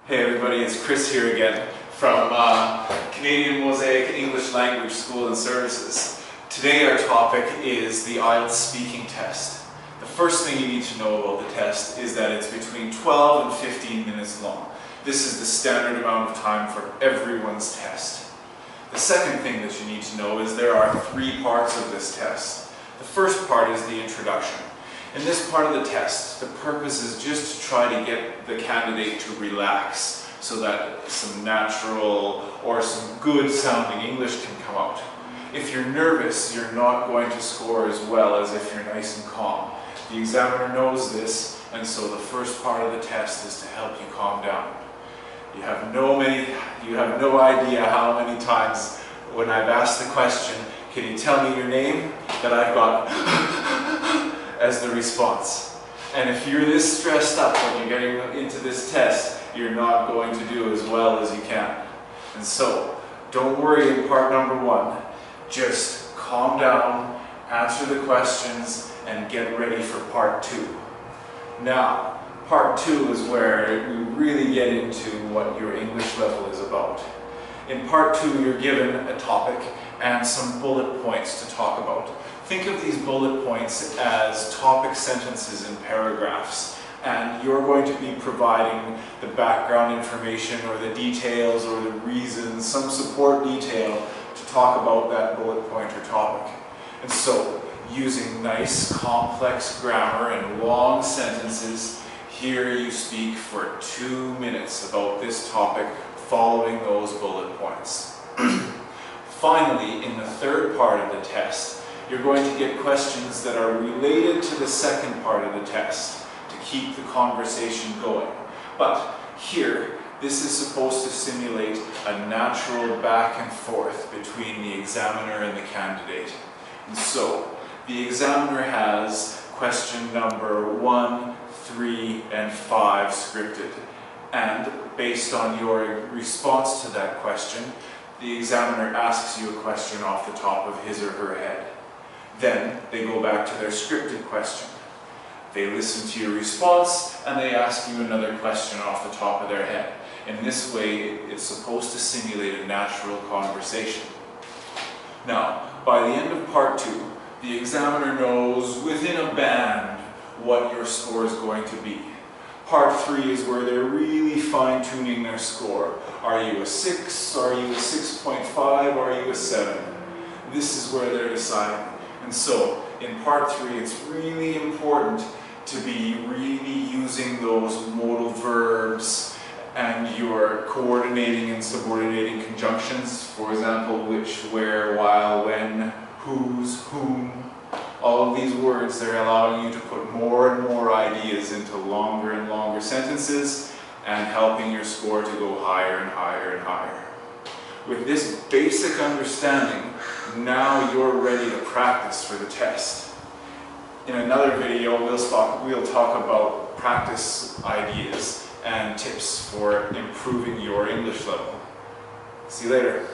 Hey everybody, it's Chris here again from Canadian Mosaic English Language School and Services. Today our topic is the IELTS speaking test. The first thing you need to know about the test is that it's between 12 and 15 minutes long. This is the standard amount of time for everyone's test. The second thing that you need to know is there are 3 parts of this test. The first part is the introduction. In this part of the test, the purpose is just to try to get the candidate to relax so that some natural or some good sounding English can come out. If you're nervous, you're not going to score as well as if you're nice and calm. The examiner knows this, and so the first part of the test is to help you calm down. You have no idea how many times when I've asked the question, "Can you tell me your name?" that I've got as the response. And if you're this stressed up when you're getting into this test, you're not going to do as well as you can. And so, don't worry in part number 1. Just calm down, answer the questions, and get ready for part 2. Now, part 2 is where we really get into what your English level is about. In part 2, you're given a topic and some bullet points to talk about. Think of these bullet points as topic sentences in paragraphs, and you're going to be providing the background information or the details or the reasons, some support detail to talk about that bullet point or topic. And so, using nice complex grammar and long sentences, here you speak for 2 minutes about this topic following those bullet points. Finally, in the third part of the test, you're going to get questions that are related to the second part of the test to keep the conversation going. But here, this is supposed to simulate a natural back and forth between the examiner and the candidate. And so, the examiner has question number 1, 3, and 5 scripted. And based on your response to that question, the examiner asks you a question off the top of his or her head. Then they go back to their scripted question. They listen to your response and they ask you another question off the top of their head. In this way, it's supposed to simulate a natural conversation. Now, by the end of part 2, the examiner knows within a band what your score is going to be. Part 3 is where they're really fine-tuning their score. Are you a 6? Are you a 6.5? Are you a 7? This is where they're deciding. And so, in part 3, it's really important to be really using those modal verbs and your coordinating and subordinating conjunctions. For example, which, where, while, when, whose, whom. All of these words, they're allowing you to put more and more ideas into longer and longer sentences and helping your score to go higher and higher and higher. With this basic understanding, now you're ready to practice for the test. In another video, we'll talk about practice ideas and tips for improving your English level. See you later.